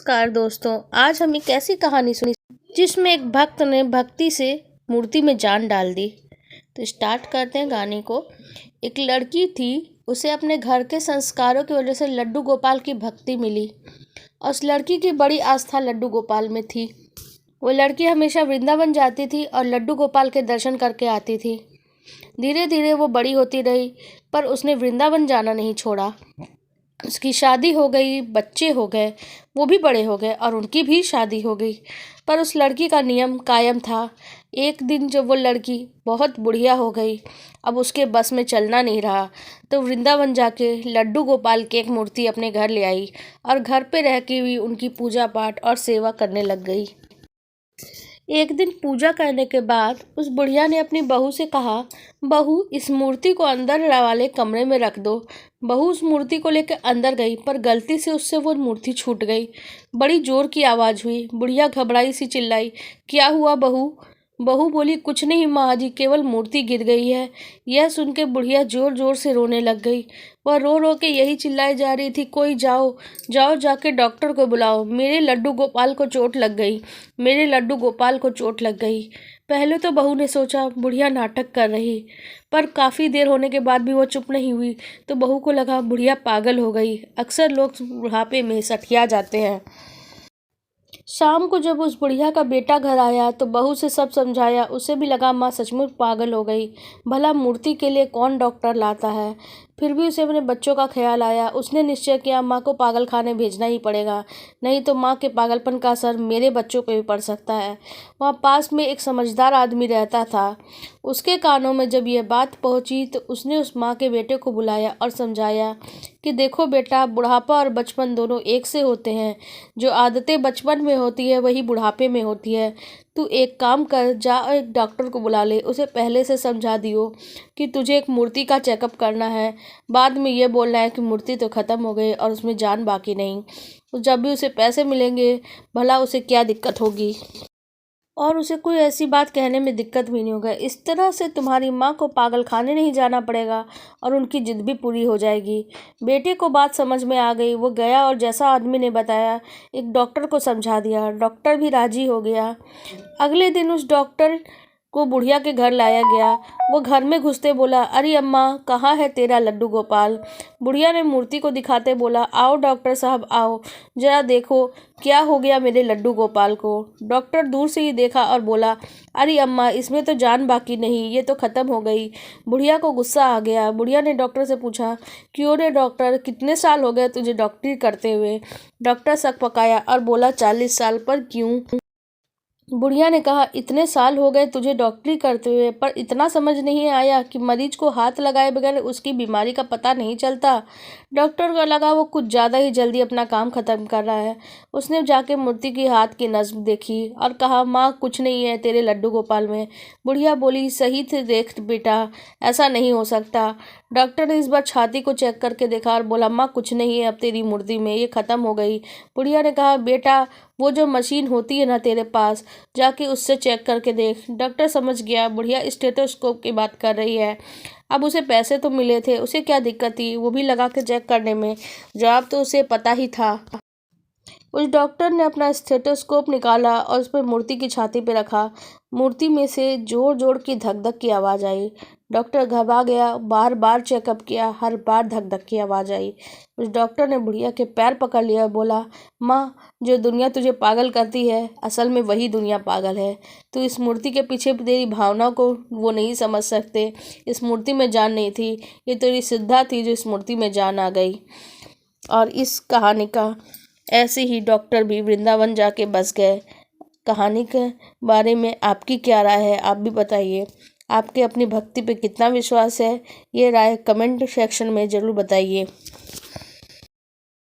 नमस्कार दोस्तों, आज हम एक ऐसी कहानी सुनी जिसमें एक भक्त ने भक्ति से मूर्ति में जान डाल दी। तो स्टार्ट करते हैं गाने को। एक लड़की थी, उसे अपने घर के संस्कारों की वजह से लड्डू गोपाल की भक्ति मिली और उस लड़की की बड़ी आस्था लड्डू गोपाल में थी। वो लड़की हमेशा वृंदावन जाती थी और लड्डू गोपाल के दर्शन करके आती थी। धीरे धीरे वो बड़ी होती रही, पर उसने वृंदावन जाना नहीं छोड़ा। उसकी शादी हो गई, बच्चे हो गए, वो भी बड़े हो गए और उनकी भी शादी हो गई। पर उस लड़की का नियम कायम था। एक दिन जब वो लड़की बहुत बुढ़िया हो गई, अब उसके बस में चलना नहीं रहा, तो वृंदावन जाके लड्डू गोपाल की एक मूर्ति अपने घर ले आई और घर पे रह के भी उनकी पूजा पाठ और सेवा करने लग गई। एक दिन पूजा करने के बाद उस बुढ़िया ने अपनी बहू से कहा, बहू इस मूर्ति को अंदर वाले कमरे में रख दो। बहू उस मूर्ति को लेकर अंदर गई, पर गलती से उससे वो मूर्ति छूट गई। बड़ी जोर की आवाज़ हुई। बुढ़िया घबराई सी चिल्लाई, क्या हुआ बहू? बहू बोली, कुछ नहीं माँ जी, केवल मूर्ति गिर गई है। यह सुन के बुढ़िया जोर जोर से रोने लग गई। वह रो रो के यही चिल्लाई जा रही थी, कोई जाओ जाओ, जाके डॉक्टर को बुलाओ, मेरे लड्डू गोपाल को चोट लग गई, मेरे लड्डू गोपाल को चोट लग गई। पहले तो बहू ने सोचा बुढ़िया नाटक कर रही, पर काफ़ी देर होने के बाद भी वो चुप नहीं हुई, तो बहू को लगा बुढ़िया पागल हो गई। अक्सर लोग बुढ़ापे में सठिया जाते हैं। शाम को जब उस बुढ़िया का बेटा घर आया तो बहू से सब समझाया। उसे भी लगा माँ सचमुच पागल हो गई, भला मूर्ति के लिए कौन डॉक्टर लाता है। फिर भी उसे अपने बच्चों का ख्याल आया। उसने निश्चय किया माँ को पागल खाने भेजना ही पड़ेगा, नहीं तो माँ के पागलपन का असर मेरे बच्चों पे भी पड़ सकता है। वहाँ पास में एक समझदार आदमी रहता था। उसके कानों में जब यह बात पहुँची तो उसने उस माँ के बेटे को बुलाया और समझाया कि देखो बेटा, बुढ़ापा और बचपन दोनों एक से होते हैं। जो आदतें बचपन में होती है वही बुढ़ापे में होती है। तू एक काम कर, जा एक डॉक्टर को बुला ले, उसे पहले से समझा दियो कि तुझे एक मूर्ति का चेकअप करना है। बाद में ये बोलना है कि मूर्ति तो ख़त्म हो गई और उसमें जान बाकी नहीं। जब भी उसे पैसे मिलेंगे, भला उसे क्या दिक्कत होगी, और उसे कोई ऐसी बात कहने में दिक्कत भी नहीं होगा। इस तरह से तुम्हारी माँ को पागल खाने नहीं जाना पड़ेगा और उनकी जिद भी पूरी हो जाएगी। बेटे को बात समझ में आ गई। वो गया और जैसा आदमी ने बताया एक डॉक्टर को समझा दिया। डॉक्टर भी राजी हो गया। अगले दिन उस डॉक्टर को बुढ़िया के घर लाया गया। वो घर में घुसते बोला, अरे अम्मा, कहाँ है तेरा लड्डू गोपाल? बुढ़िया ने मूर्ति को दिखाते बोला, आओ डॉक्टर साहब आओ, जरा देखो क्या हो गया मेरे लड्डू गोपाल को। डॉक्टर दूर से ही देखा और बोला, अरे अम्मा, इसमें तो जान बाकी नहीं, ये तो ख़त्म हो गई। बुढ़िया को गुस्सा आ गया। बुढ़िया ने डॉक्टर से पूछा, क्यों रे डॉक्टर, कितने साल हो गए तुझे डॉक्टरी करते हुए? डॉक्टर सक पकाया और बोला, 40 साल। पर क्यों? बुढ़िया ने कहा, इतने साल हो गए तुझे डॉक्टरी करते हुए, पर इतना समझ नहीं आया कि मरीज को हाथ लगाए बगैर उसकी बीमारी का पता नहीं चलता। डॉक्टर को लगा वो कुछ ज़्यादा ही जल्दी अपना काम ख़त्म कर रहा है। उसने जाके मूर्ति की हाथ की नज़्म देखी और कहा, माँ कुछ नहीं है तेरे लड्डू गोपाल में। बुढ़िया बोली, सही से देख बेटा, ऐसा नहीं हो सकता। डॉक्टर ने इस बार छाती को चेक करके देखा और बोला, माँ कुछ नहीं है अब तेरी मूर्ति में, ये ख़त्म हो गई। बुढ़िया ने कहा, बेटा वो जो मशीन होती है ना तेरे पास, जाके उससे चेक करके देख। डॉक्टर समझ गया बुढ़िया स्टेथोस्कोप की बात कर रही है। अब उसे पैसे तो मिले थे, उसे क्या दिक्कत थी वो भी लगा के चेक करने में? जवाब तो उसे पता ही था। उस डॉक्टर ने अपना स्टेथोस्कोप निकाला और उस पर मूर्ति की छाती पे रखा। मूर्ति में से जोर जोर की धक धक की आवाज़ आई। डॉक्टर घबरा गया, बार बार चेकअप किया, हर बार धक धक की आवाज़ आई। उस डॉक्टर ने बुढ़िया के पैर पकड़ लिया और बोला, माँ, जो दुनिया तुझे पागल करती है असल में वही दुनिया पागल है। तू इस मूर्ति के पीछे तेरी भावनाओं को वो नहीं समझ सकते। इस मूर्ति में जान नहीं थी, ये तेरी श्रद्धा थी जो इस मूर्ति में जान आ गई। और इस कहानी का ऐसे ही डॉक्टर भी वृंदावन जाके बस गए। कहानी के बारे में आपकी क्या राय है, आप भी बताइए। आपके अपनी भक्ति पे कितना विश्वास है, ये राय कमेंट सेक्शन में ज़रूर बताइए।